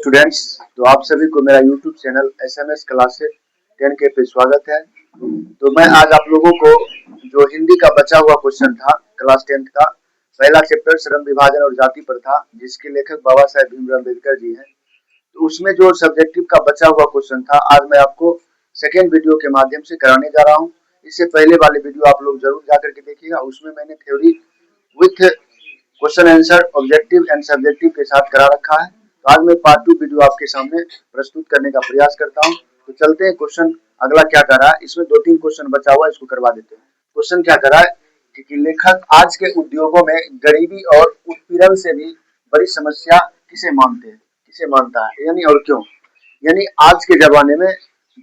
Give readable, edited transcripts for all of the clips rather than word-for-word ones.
Students, तो आप सभी को मेरा यूट्यूब चैनल एसएमएस क्लासेस 10 के पे स्वागत है। तो मैं आज आप लोगों को जो हिंदी का बचा हुआ क्वेश्चन था क्लास 10 का पहला चैप्टर श्रम विभाजन और जाति प्रथा, जिसके लेखक बाबा साहेब भीमराव अम्बेडकर जी हैं, तो उसमें जो सब्जेक्टिव का बचा हुआ क्वेश्चन था आज मैं आपको सेकेंड वीडियो के माध्यम से कराने जा रहा हूँ। इससे पहले वाले वीडियो आप लोग जरूर जाकर के देखिएगा, उसमें मैंने theory with question answer objective and subjective के साथ करा रखा है। तो आज मैं पार्ट 2 वीडियो आपके सामने प्रस्तुत करने का प्रयास करता हूं। तो चलते हैं, क्वेश्चन अगला क्या कर रहा है। इसमें 2-3 क्वेश्चन बचा हुआ है, इसको करवा देते हैं। क्वेश्चन क्या कर रहा है कि लेखक आज के उद्योगों में गरीबी और उत्पीड़न से भी बड़ी समस्या किसे मानता है, यानी और क्यों। यानी आज के जमाने में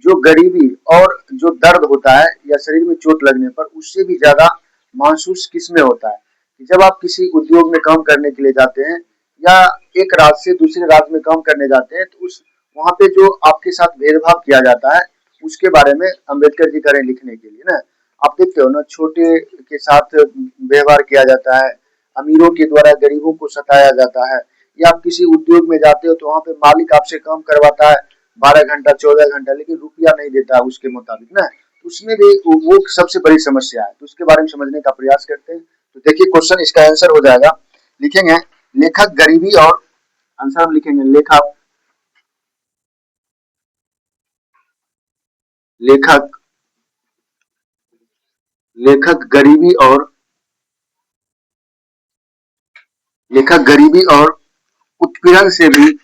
जो गरीबी और जो दर्द होता है या शरीर में चोट लगने पर उससे भी ज्यादा महसूस किस में होता है। जब आप किसी उद्योग में काम करने के लिए जाते हैं या एक राज्य से दूसरे राज्य में काम करने जाते हैं, तो उस वहां पे जो आपके साथ भेदभाव किया जाता है उसके बारे में अम्बेडकर जी करें लिखने के लिए ना। आप देखते हो ना, छोटे के साथ व्यवहार किया जाता है, अमीरों के द्वारा गरीबों को सताया जाता है। या आप किसी उद्योग में जाते हो तो वहां पे मालिक आपसे काम करवाता है 12 घंटा 14 घंटा, लेकिन रुपया नहीं देता है उसके मुताबिक ना। उसमें भी वो सबसे बड़ी समस्या है, तो उसके बारे में समझने का प्रयास करते हैं। तो देखिए क्वेश्चन, इसका आंसर हो जाएगा, लिखेंगे लेखक गरीबी और आंसर हम लिखेंगे लेखक लेखक गरीबी और उत्पीड़न से भी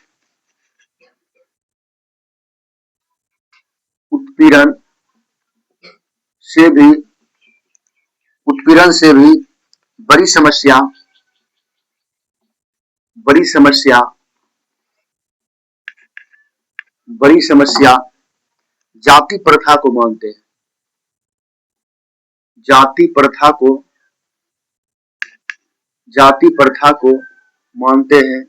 उत्पीड़न से भी उत्पीड़न से भी बड़ी समस्या बड़ी समस्या बड़ी समस्या जाति प्रथा को मानते हैं। जाति प्रथा को जाति प्रथा को मानते हैं।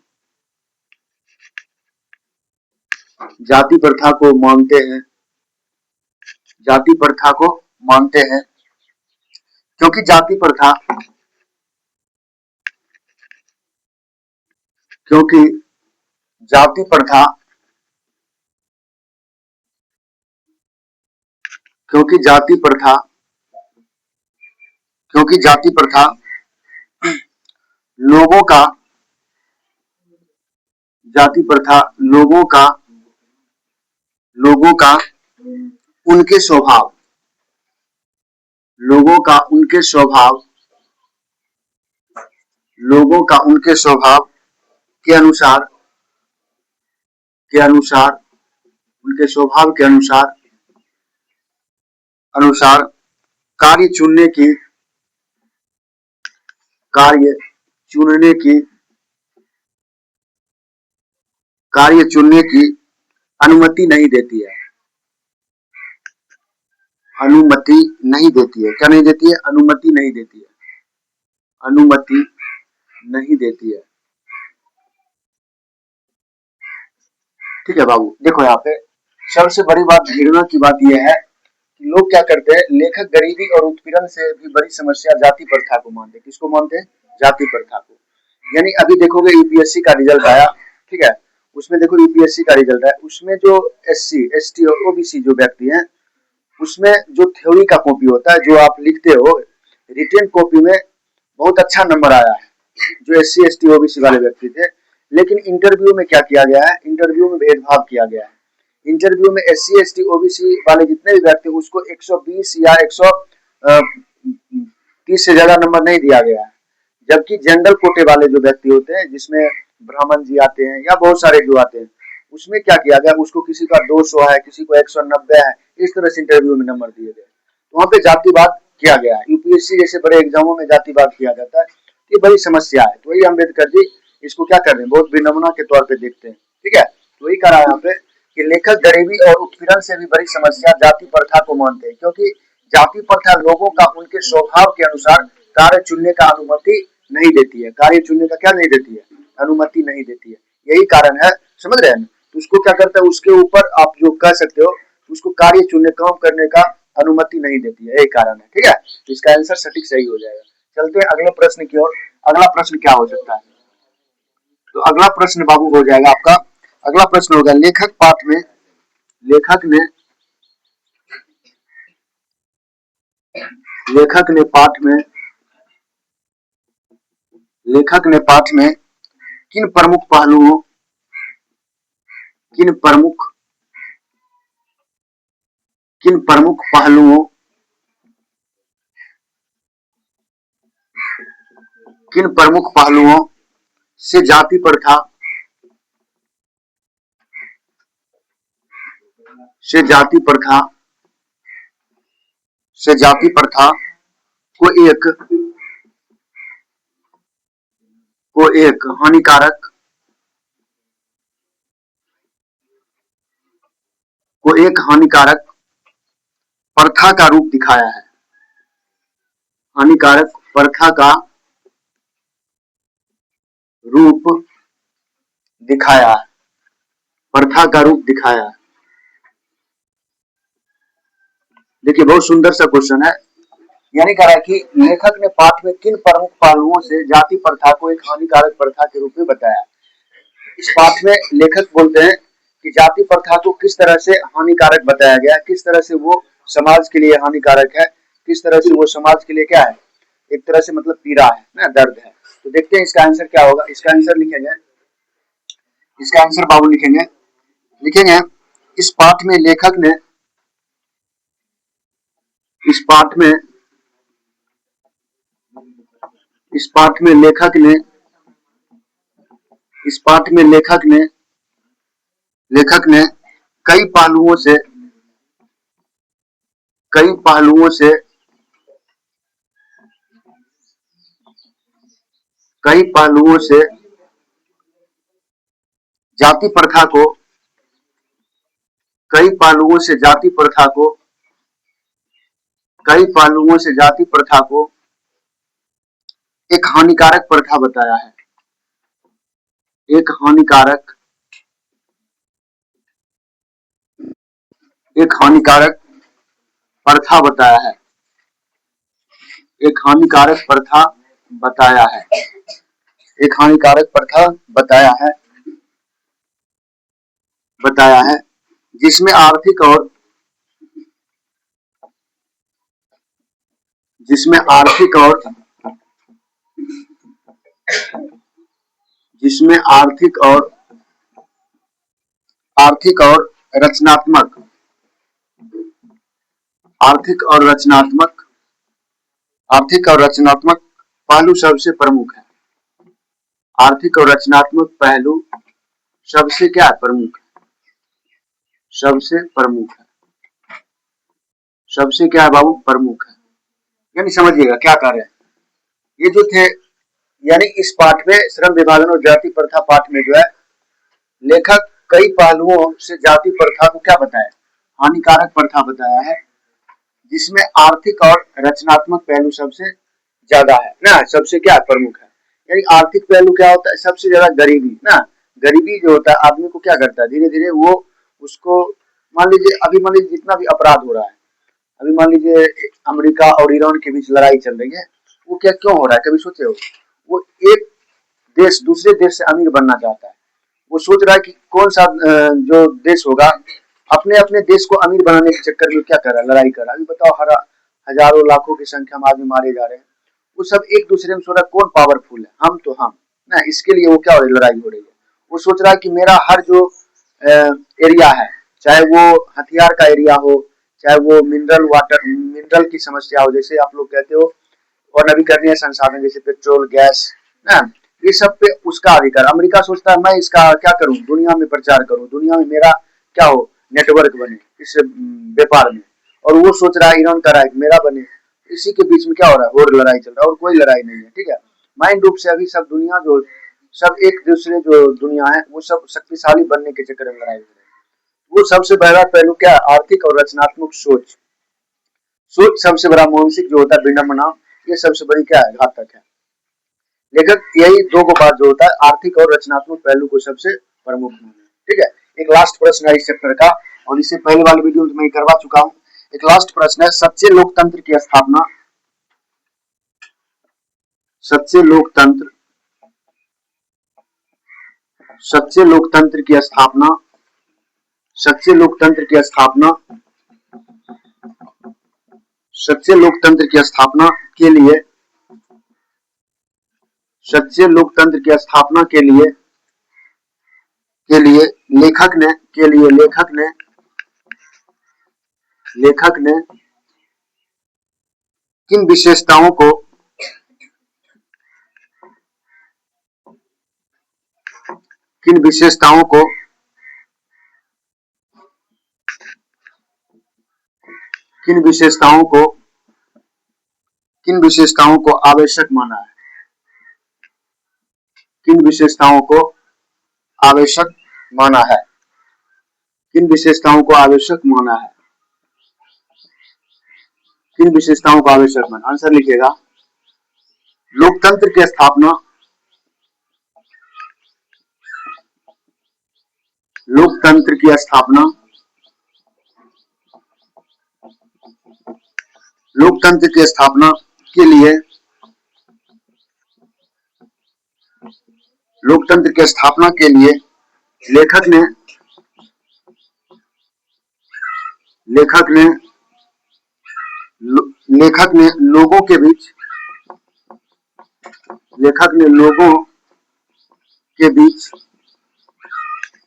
जाति प्रथा को मानते हैं। जाति प्रथा को मानते हैं क्योंकि जाति प्रथा क्योंकि जाति प्रथा क्योंकि जाति प्रथा क्योंकि जाति प्रथा लोगों का जाति प्रथा लोगों का उनके स्वभाव लोगों का उनके स्वभाव लोगों का उनके स्वभाव के अनुसार उनके स्वभाव के अनुसार कार्य चुनने की अनुमति नहीं देती है। अनुमति नहीं देती है। क्या नहीं देती है? अनुमति नहीं देती है। अनुमति नहीं देती है। ठीक है बाबू, देखो यहाँ पे सबसे बड़ी बात, घृणा की बात यह है कि लोग क्या करते हैं, लेखक गरीबी और उत्पीड़न से भी बड़ी समस्या जाति प्रथा को मानते हैं। किसको मानते हैं? जाति प्रथा को। यानी अभी देखोगे यूपीएससी का रिजल्ट आया, ठीक है, उसमें देखो यूपीएससी का रिजल्ट है, उसमें जो एससी एसटी और ओबीसी जो व्यक्ति हैं, उसमें जो थ्योरी का कॉपी होता है, जो आप लिखते हो, रिटन कॉपी में बहुत अच्छा नंबर आया है जो एससी एसटी ओबीसी वाले व्यक्ति थे। लेकिन इंटरव्यू में क्या किया गया है? इंटरव्यू में भेदभाव किया गया है। इंटरव्यू में एससी एसटी ओबीसी वाले जितने भी व्यक्ति, उसको 120 या 130 से ज्यादा नंबर नहीं दिया गया है। जबकि जनरल कोटे वाले जो व्यक्ति होते हैं, जिसमें ब्राह्मण जी आते हैं या बहुत सारे जो आते हैं, उसमें क्या किया गया, उसको किसी का 200 है, किसी को 190 है, इस तरह से इंटरव्यू में नंबर दिए गए। तो वहां पे जातिवाद किया गया है। यूपीएससी जैसे बड़े एग्जामों में जातिवाद किया जाता है, ये बड़ी समस्या है। तो वही अम्बेडकर जी इसको क्या कर रहे हैं, बहुत विनम्रता के तौर पे देखते हैं। ठीक है, तो वही कहा यहाँ पे कि लेखक गरीबी और उत्पीड़न से भी बड़ी समस्या जाति प्रथा को मानते हैं, क्योंकि जाति प्रथा लोगों का उनके स्वभाव के अनुसार कार्य चुनने का अनुमति नहीं देती है। कार्य चुनने का क्या नहीं देती है? अनुमति नहीं देती है। यही कारण है, समझ रहे हैं। तो उसको क्या करता है, उसके ऊपर आप जो कह सकते हो, उसको कार्य चुनने, काम करने का अनुमति नहीं देती है, यही कारण है। ठीक है, तो इसका आंसर सटीक सही हो जाएगा। चलते हैं अगले प्रश्न की ओर। अगला प्रश्न क्या हो सकता है? तो अगला प्रश्न बाबू हो जाएगा आपका, अगला प्रश्न होगा लेखक पाठ में लेखक ने लेखक ने पाठ में लेखक ने पाठ में किन प्रमुख पहलुओं किन प्रमुख किन प्रमुख पहलुओं किन प्रमुख पहलुओं से जाति प्रथा से जाति प्रथा से जाति प्रथा को एक हानिकारक प्रथा का रूप दिखाया है। हानिकारक प्रथा का रूप दिखाया है। प्रथा का रूप दिखाया है। देखिए बहुत सुंदर सा क्वेश्चन है। यानी कह रहा है कि लेखक ने पाठ में किन प्रमुख पहलुओं से जाति प्रथा को एक हानिकारक प्रथा के रूप में बताया। इस पाठ में लेखक बोलते हैं कि जाति प्रथा को किस तरह से हानिकारक बताया गया, किस तरह से वो समाज के लिए हानिकारक है, किस तरह से वो समाज के लिए क्या है, एक तरह से मतलब पीड़ा है ना, दर्द है। तो देखते हैं इसका आंसर क्या होगा। इसका आंसर लिखेंगे, इसका आंसर बाबू लिखेंगे इस पाठ में लेखक ने इस पाठ में लेखक ने कई पहलुओं से जाति प्रथा को एक हानिकारक प्रथा बताया है। एक हानिकारक प्रथा बताया है। एक हानिकारक प्रथा बताया है। एक हानिकारक प्रथा बताया है जिसमें आर्थिक और रचनात्मक पहलू सबसे प्रमुख है। आर्थिक और रचनात्मक पहलू सबसे क्या प्रमुख है, सबसे क्या है बाबू, प्रमुख है। यानी समझिएगा क्या कर रहे हैं ये जो थे। यानी इस पाठ में श्रम विभाजन और जाति प्रथा पाठ में जो है लेखक कई पहलुओं से जाति प्रथा को क्या बताया, हानिकारक प्रथा बताया है जिसमें आर्थिक और रचनात्मक पहलू सबसे ज्यादा है ना, सबसे क्या प्रमुख है। यानी आर्थिक पहलू क्या होता है, सबसे ज्यादा गरीबी ना, गरीबी जो होता है आदमी को क्या करता है, धीरे धीरे वो उसको मान लीजिए जितना भी अपराध हो रहा है, अभी मान लीजिए अमेरिका और ईरान के बीच लड़ाई चल रही है, वो क्या क्यों हो रहा है, कभी सोचे हो। वो एक देश दूसरे देश से अमीर बनना चाहता है, वो सोच रहा है कि कौन सा जो देश होगा अपने अपने देश को अमीर बनाने के चक्कर में क्या कर रहा है, लड़ाई कर रहा है। अभी बताओ हर हजारों लाखों की संख्या में आदमी मारे जा रहे हैं, वो सब एक दूसरे में सोच रहा है कौन पावरफुल है, हम तो हम ना, इसके लिए वो क्या हो रही है, लड़ाई हो रही है। वो सोच रहा है कि मेरा हर जो एरिया है, चाहे वो हथियार का एरिया हो, चाहे वो मिनरल की समस्या हो, जैसे आप लोग कहते हो, और नवीकरणीय संसाधन जैसे पेट्रोल गैस ना, ये सब पे उसका अधिकार। अमेरिका सोचता है मैं इसका क्या करूं, दुनिया में प्रचार करूं, दुनिया में मेरा क्या हो, नेटवर्क बने इस व्यापार में। और वो सोच रहा है ईरान का राइट मेरा बने। इसी के बीच में क्या हो रहा है, और लड़ाई चल रहा है, और कोई लड़ाई नहीं है, ठीक है। माइंड रूप से अभी सब दुनिया जो सब एक दूसरे जो दुनिया है वो सब शक्तिशाली बनने के चक्कर में लड़ाई हो रही है। वो सबसे बड़ा पहलू क्या, आर्थिक और रचनात्मक सोच सबसे बड़ा, मानसिक जो होता है विडंबना, ये सबसे बड़ी क्या है, घातक है। लेखक यही दो बात जो होता है आर्थिक और रचनात्मक पहलू को सबसे प्रमुख माना, ठीक है। एक लास्ट प्रश्न है इस चैप्टर का, और इससे पहले वाले वीडियो में मैं करवा चुका हूं। एक लास्ट प्रश्न है, सच्चे लोकतंत्र की स्थापना सच्चे लोकतंत्र की स्थापना, सच्चे लोकतंत्र की स्थापना, सच्चे लोकतंत्र की स्थापना के लिए, सच्चे लोकतंत्र की स्थापना के लिए लेखक ने किन विशेषताओं को किन विशेषताओं को किन विशेषताओं को किन विशेषताओं को आवश्यक माना है, किन विशेषताओं को आवश्यक माना है, किन विशेषताओं को आवश्यक माना है, किन विशेषताओं को आवश्यक माना। आंसर लिखिएगा। लोकतंत्र की स्थापना, लोकतंत्र की स्थापना, लोकतंत्र की स्थापना के लिए, लोकतंत्र की स्थापना के लिए लेखक ने लेखक ने लेखक ने लोगों के बीच लेखक ने लोगों के बीच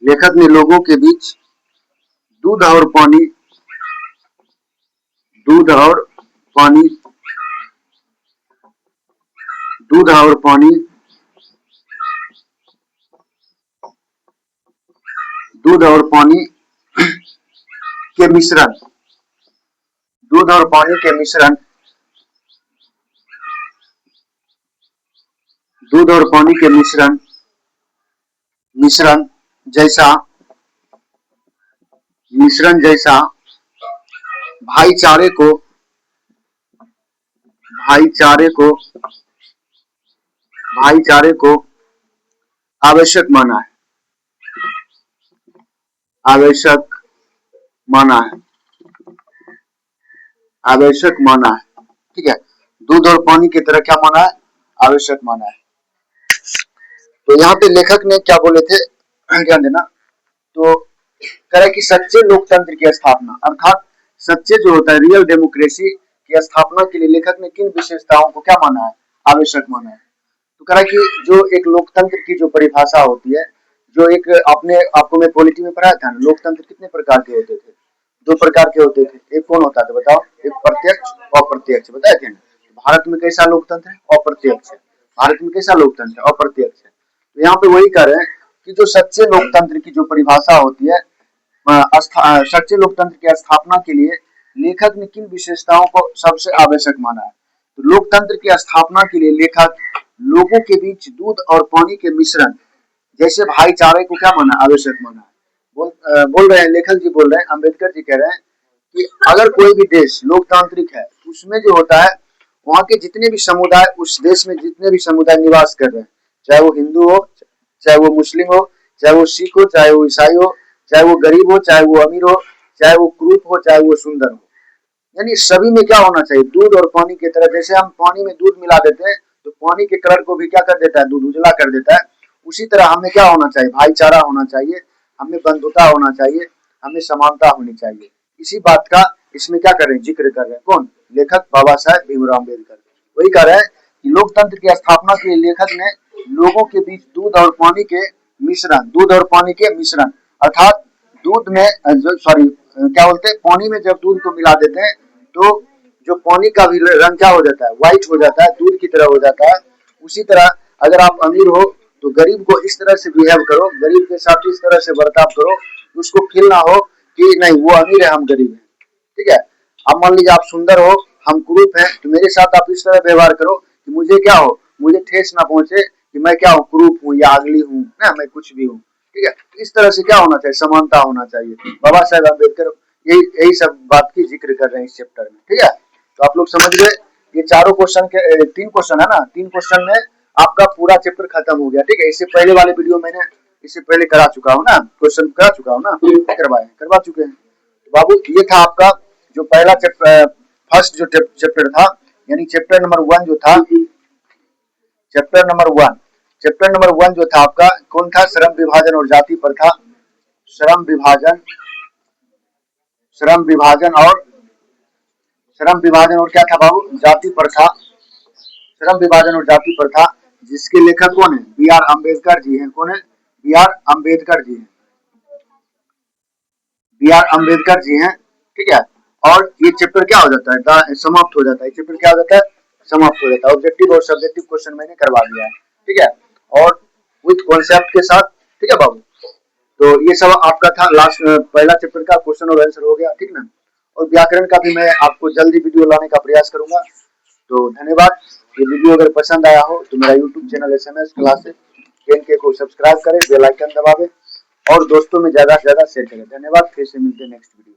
लेखक ने लोगों के बीच दूध और पानी दूध और पानी दूध और पानी दूध और पानी के मिश्रण दूध और पानी के मिश्रण दूध और पानी के मिश्रण मिश्रण जैसा भाईचारे को भाईचारे को भाईचारे को आवश्यक माना है, आवश्यक माना है, आवश्यक माना है। ठीक है, दूध और पानी की तरह क्या माना है, आवश्यक माना है। तो यहाँ पे लेखक ने क्या बोले थे, ध्यान देना। तो कह रहे कि सच्चे लोकतंत्र की स्थापना अर्थात सच्चे जो होता है रियल डेमोक्रेसी की स्थापना के लिए लेखक ने किन विशेषताओं को क्या माना है, आवश्यक माना है। तो कह रहा है कि जो एक लोकतंत्र की जो परिभाषा होती है, जो एक आपको मैं पॉलिटी में पढ़ाया था, लोकतंत्र कितने प्रकार के होते थे, दो प्रकार के होते थे। एक कौन होता था बताओ, एक प्रत्यक्ष अप्रत्यक्ष, बताए थे ना। भारत में कैसा लोकतंत्र है, अप्रत्यक्ष है। भारत में कैसा लोकतंत्र है, अप्रत्यक्ष है। तो यहाँ पे वही कह रहे हैं कि जो सच्चे लोकतंत्र की जो परिभाषा होती है, सच्चे लोकतंत्र की स्थापना के लिए लेखक ने किन विशेषताओं को सबसे आवश्यक माना है। तो लोकतंत्र की स्थापना के लिए लेखक लोगों के बीच दूध और पानी के मिश्रण जैसे भाईचारे को क्या माना, आवश्यक माना है। बोल रहे हैं लेखक जी, बोल रहे हैं अंबेडकर जी कह रहे हैं कि अगर कोई भी देश लोकतांत्रिक है, उसमें जो होता है वहाँ के जितने भी समुदाय, उस देश में जितने भी समुदाय निवास कर रहे हैं, चाहे वो हिंदू हो, चाहे वो मुस्लिम हो, चाहे वो सिख हो, चाहे वो ईसाई हो, चाहे वो गरीब हो, चाहे वो अमीर हो, चाहे वो क्रूप हो, चाहे वो सुंदर हो, यानी सभी में क्या होना चाहिए, दूध और पानी की तरह। जैसे हम पानी में दूध मिला देते हैं तो पानी के कलर को भी क्या कर देता है, दूध उजला कर देता है। उसी तरह हमें क्या होना चाहिए, भाईचारा होना चाहिए, हमें बंधुता होना चाहिए, हमें समानता होनी चाहिए। इसी बात का इसमें क्या कर रहे हैं, जिक्र कर रहे हैं। कौन, लेखक बाबा साहेब भीमराव अम्बेडकर। वही कह रहे हैं कि लोकतंत्र की स्थापना के लिए लेखक ने लोगों के बीच दूध और पानी के मिश्रण अर्थात दूध में क्या बोलते हैं, पानी में जब दूध को मिला देते हैं तो जो पानी का भी रंग क्या हो जाता है, व्हाइट हो जाता है, दूध की तरह हो जाता है। उसी तरह अगर आप अमीर हो तो गरीब को इस तरह से बिहेव करो, गरीब के साथ इस तरह से बर्ताव करो, उसको फील ना हो कि नहीं वो अमीर है हम गरीब हैं। ठीक है, अब मान लीजिए आप सुंदर हो, हम कुरूप हैं, तो मेरे साथ आप इस तरह व्यवहार करो कि मुझे क्या हो, मुझे ठेस ना पहुंचे कि मैं क्या हूँ, कुरूप हूँ या अगली हूँ ना, मैं कुछ भी हूँ। ठीक है, इस तरह से क्या होना चाहिए, समानता होना चाहिए। बाबा साहेब अम्बेडकर यही सब बात की जिक्र कर रहे हैं इस चैप्टर में। ठीक है, तो आप लोग समझ गए। ये चारों क्वेश्चन के 3 क्वेश्चन है ना, 3 क्वेश्चन में आपका पूरा चैप्टर खत्म हो गया। ठीक है, इससे पहले वाले वीडियो मैंने इससे पहले करा चुका हूँ ना, क्वेश्चन करा चुका हूँ ना, करवा चुके हैं। तो बाबू ये था आपका जो पहला चैप्टर, फर्स्ट जो चैप्टर था, यानी चैप्टर नंबर 1 जो था, चैप्टर नंबर 1 चैप्टर नंबर 1 जो था आपका कौन था? श्रम विभाजन और जाति प्रथा। श्रम विभाजन, श्रम विभाजन और श्रम विभाजन और क्या था बाबू? जाति प्रथा। श्रम विभाजन और जाति प्रथा, जिसके लेखक कौन है? बी आर अम्बेडकर जी हैं। कौन है? बी आर अम्बेडकर जी हैं। बी आर अम्बेडकर जी हैं, ठीक है। और ये चैप्टर क्या हो जाता है? समाप्त हो जाता है। चैप्टर क्या हो जाता है? समाप्त हो जाता है। ऑब्जेक्टिव और सब्जेक्टिव क्वेश्चन मैंने करवा दिया है, ठीक है, और विथ कॉन्सेप्ट के साथ, ठीक है बाबू। तो ये सब आपका था लास्ट पहला चैप्टर का क्वेश्चन और आंसर हो गया, ठीक ना। और व्याकरण का भी मैं आपको जल्दी वीडियो लाने का प्रयास करूंगा। तो धन्यवाद। ये वीडियो अगर पसंद आया हो तो मेरा YouTube channel SMS classes 10K को सब्सक्राइब करें, बेल आइकन दबावें और दोस्तों में ज्यादा से ज्यादा शेयर करें। धन्यवाद। फिर से मिलते हैं नेक्स्ट वीडियो।